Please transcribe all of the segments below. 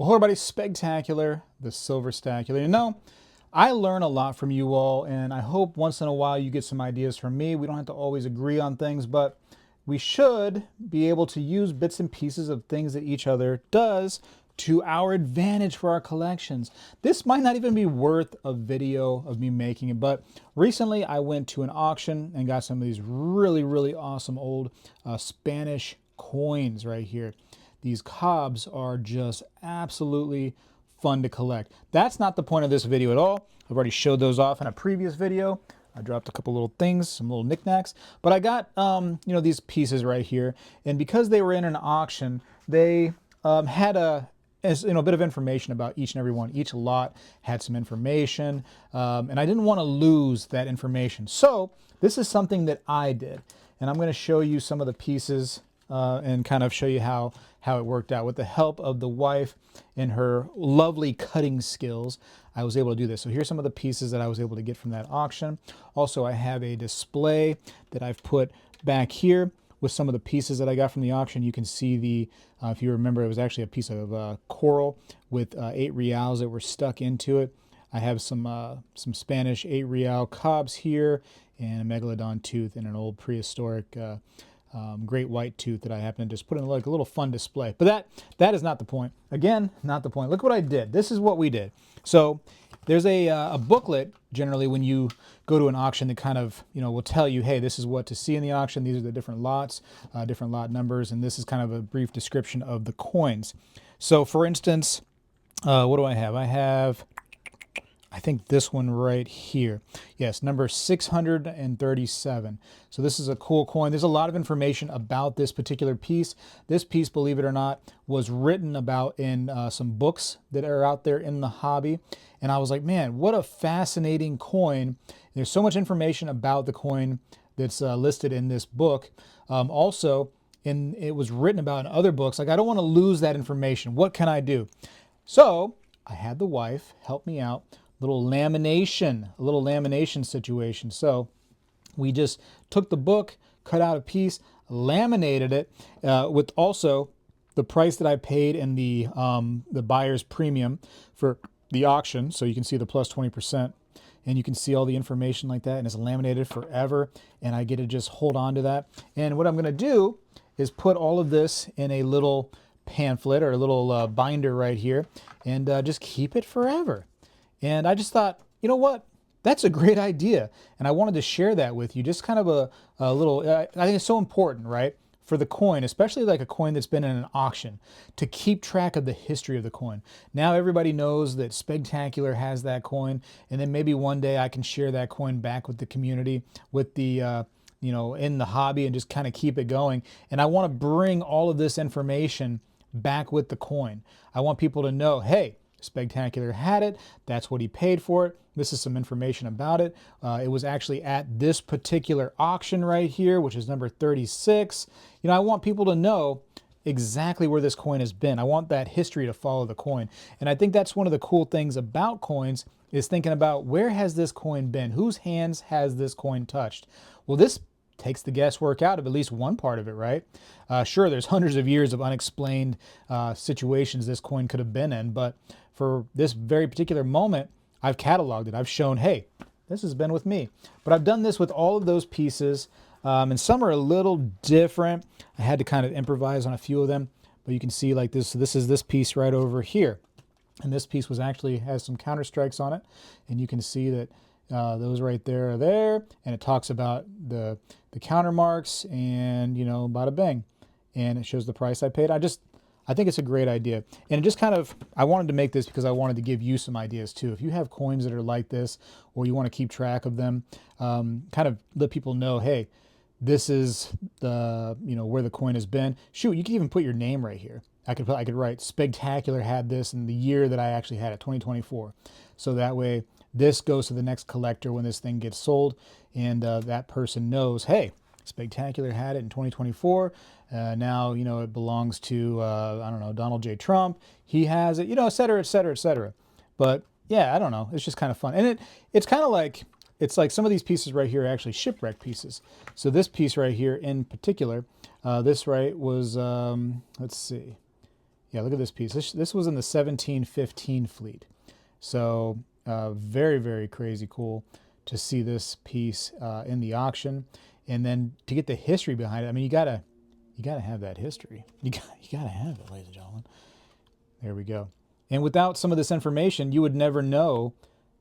Well, hello everybody, Spegtacular, the Silver Stacular. You know, I learn a lot from you all, and I hope once in a while you get some ideas from me. We don't have to always agree on things, but we should be able to use bits and pieces of things that each other does to our advantage for our collections. This might not even be worth a video of me making it, but recently I went to an auction and got some of these really awesome old Spanish coins right here. These cobs are just absolutely fun to collect. That's not the point of this video at all. I've already showed those off in a previous video. I dropped a couple little things, some little knickknacks, but I got these pieces right here, and because they were in an auction, they had a bit of information about each and every one. Each lot had some information, and I didn't want to lose that information. So this is something that I did, and I'm going to show you some of the pieces and kind of show you how it worked out. With the help of the wife and her lovely cutting skills, I was able to do this. So here's some of the pieces that I was able to get from that auction. Also, I have a display that I've put back here with some of the pieces that I got from the auction. You can see the, if you remember, it was actually a piece of coral with 8 reals that were stuck into it. I have some Spanish 8 real cobs here, and a megalodon tooth and an old prehistoric great white tooth that I happen to just put in like a little fun display. But that is not the point. Again, not the point. Look what I did. This is what we did. So there's a booklet generally when you go to an auction that kind of, will tell you, hey, this is what to see in the auction. These are the different lots, different lot numbers, and this is kind of a brief description of the coins. So for instance, what do I have? I think this one right here. Yes, number 637. So this is a cool coin. There's a lot of information about this particular piece. This piece, believe it or not, was written about in some books that are out there in the hobby. And I was like, man, what a fascinating coin. There's so much information about the coin that's listed in this book. Also, it was written about in other books. Like, I don't want to lose that information. What can I do? So I had the wife help me out. A little lamination situation. So we just took the book, cut out a piece, laminated it with also the price that I paid and the buyer's premium for the auction. So you can see the plus 20%, and you can see all the information like that, and it's laminated forever, and I get to just hold on to that. And what I'm going to do is put all of this in a little pamphlet or a little binder right here, and just keep it forever. And I just thought, you know what? That's a great idea. And I wanted to share that with you. Just kind of a little, I think it's so important, right? For the coin, especially like a coin that's been in an auction, to keep track of the history of the coin. Now everybody knows that Spegtacular has that coin. And then maybe one day I can share that coin back with the community, with the, in the hobby, and just kind of keep it going. And I want to bring all of this information back with the coin. I want people to know, hey, Spegtacular had it. That's what he paid for it. This is some information about it. It was actually at this particular auction right here, which is number 36. I want people to know exactly where this coin has been. I want that history to follow the coin. And I think that's one of the cool things about coins, is thinking about, where has this coin been? Whose hands has this coin touched? Well, this takes the guesswork out of at least one part of it, right? Sure, there's hundreds of years of unexplained situations this coin could have been in, but for this very particular moment, I've cataloged it. I've shown, hey, this has been with me. But I've done this with all of those pieces, and some are a little different. I had to kind of improvise on a few of them, but you can see like this. So this is this piece right over here, and this piece has some counter strikes on it, and you can see that those right there are there, and it talks about the counter marks, and bada bang, and it shows the price I paid. I think it's a great idea, and it just kind of, I wanted to make this because I wanted to give you some ideas too. If you have coins that are like this, or you want to keep track of them, kind of let people know, hey, this is the where the coin has been. Shoot, you can even put your name right here. I could write Spegtacular had this in the year that I actually had it, 2024. So that way this goes to the next collector when this thing gets sold, and that person knows, hey, Spegtacular had it in 2024. Now, it belongs to, I don't know, Donald J. Trump. He has it, et cetera, et cetera, et cetera. But yeah, I don't know. It's just kind of fun. And it's kind of like, it's like some of these pieces right here are actually shipwreck pieces. So this piece right here in particular, this right was, let's see. Yeah, look at this piece. This was in the 1715 fleet. So very, very crazy cool to see this piece in the auction. And then to get the history behind it, I mean, you gotta have that history. You gotta have it, ladies and gentlemen. There we go. And without some of this information, you would never know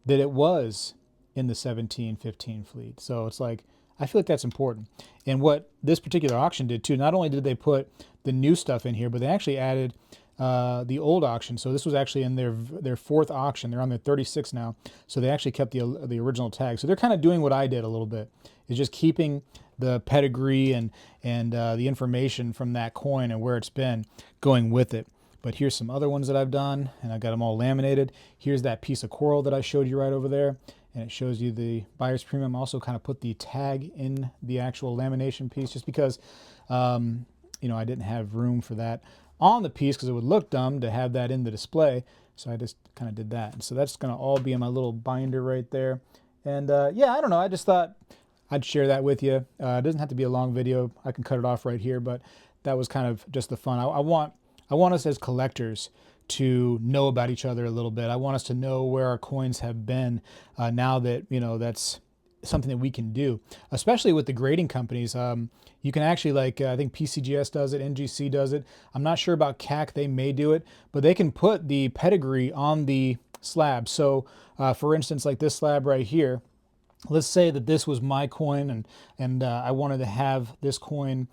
that it was in the 1715 fleet. So it's like, I feel like that's important. And what this particular auction did too, not only did they put the new stuff in here, but they actually added the old auction. So this was actually in their fourth auction. They're on their 36 now. So they actually kept the original tag. So they're kind of doing what I did a little bit, is just keeping the pedigree and the information from that coin and where it's been going with it. But here's some other ones that I've done, and I've got them all laminated. Here's that piece of coral that I showed you right over there, and it shows you the buyer's premium. I also kind of put the tag in the actual lamination piece just because, you know, I didn't have room for that on the piece because it would look dumb to have that in the display. So I just kind of did that. And so that's going to all be in my little binder right there. And yeah, I don't know. I just thought I'd share that with you. It doesn't have to be a long video. I can cut it off right here, but that was kind of just the fun. I want us as collectors to know about each other a little bit. I want us to know where our coins have been now that, you know, that's something that we can do, especially with the grading companies. You can actually, like, I think PCGS does it, NGC does it. I'm not sure about CAC, they may do it, but they can put the pedigree on the slab. So for instance, like this slab right here, let's say that this was my coin and I wanted to have this coin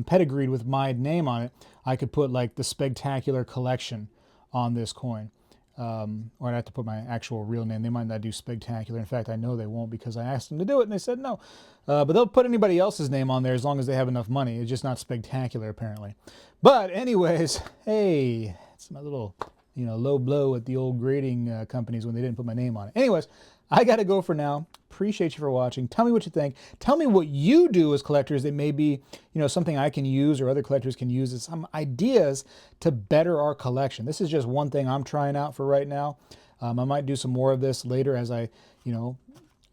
pedigreed with my name on it. I could put like the Spegtacular collection on this coin. Or I'd have to put my actual real name. They might not do Spegtacular. In fact, I know they won't because I asked them to do it and they said no. But they'll put anybody else's name on there as long as they have enough money. It's just not Spegtacular apparently. But anyways, hey, it's my little, you know, low blow at the old grading companies when they didn't put my name on it. Anyways, I got to go for now. Appreciate you for watching. Tell me what you think. Tell me what you do as collectors that may be, you know, something I can use or other collectors can use as some ideas to better our collection. This is just one thing I'm trying out for right now. I might do some more of this later as I, you know,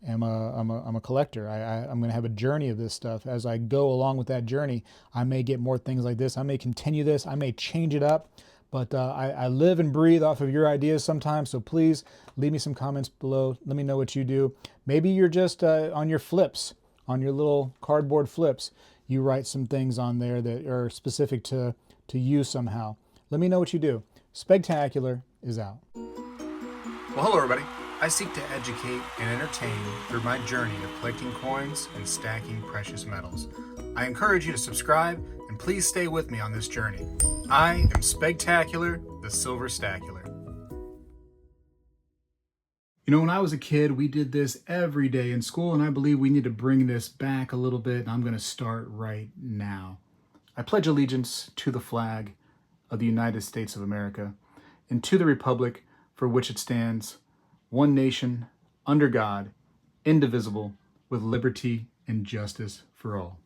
I'm a collector. I'm going to have a journey of this stuff. As I go along with that journey, I may get more things like this. I may continue this. I may change it up. But I live and breathe off of your ideas sometimes, so please leave me some comments below. Let me know what you do. Maybe you're just on your flips, on your little cardboard flips, you write some things on there that are specific to you somehow. Let me know what you do. Spegtacular is out. Well, hello everybody. I seek to educate and entertain through my journey of collecting coins and stacking precious metals. I encourage you to subscribe and please stay with me on this journey. I am Spegtacular, the Silver Stacular. You know, when I was a kid, we did this every day in school, and I believe we need to bring this back a little bit, and I'm going to start right now. I pledge allegiance to the flag of the United States of America and to the republic for which it stands, one nation, under God, indivisible, with liberty and justice for all.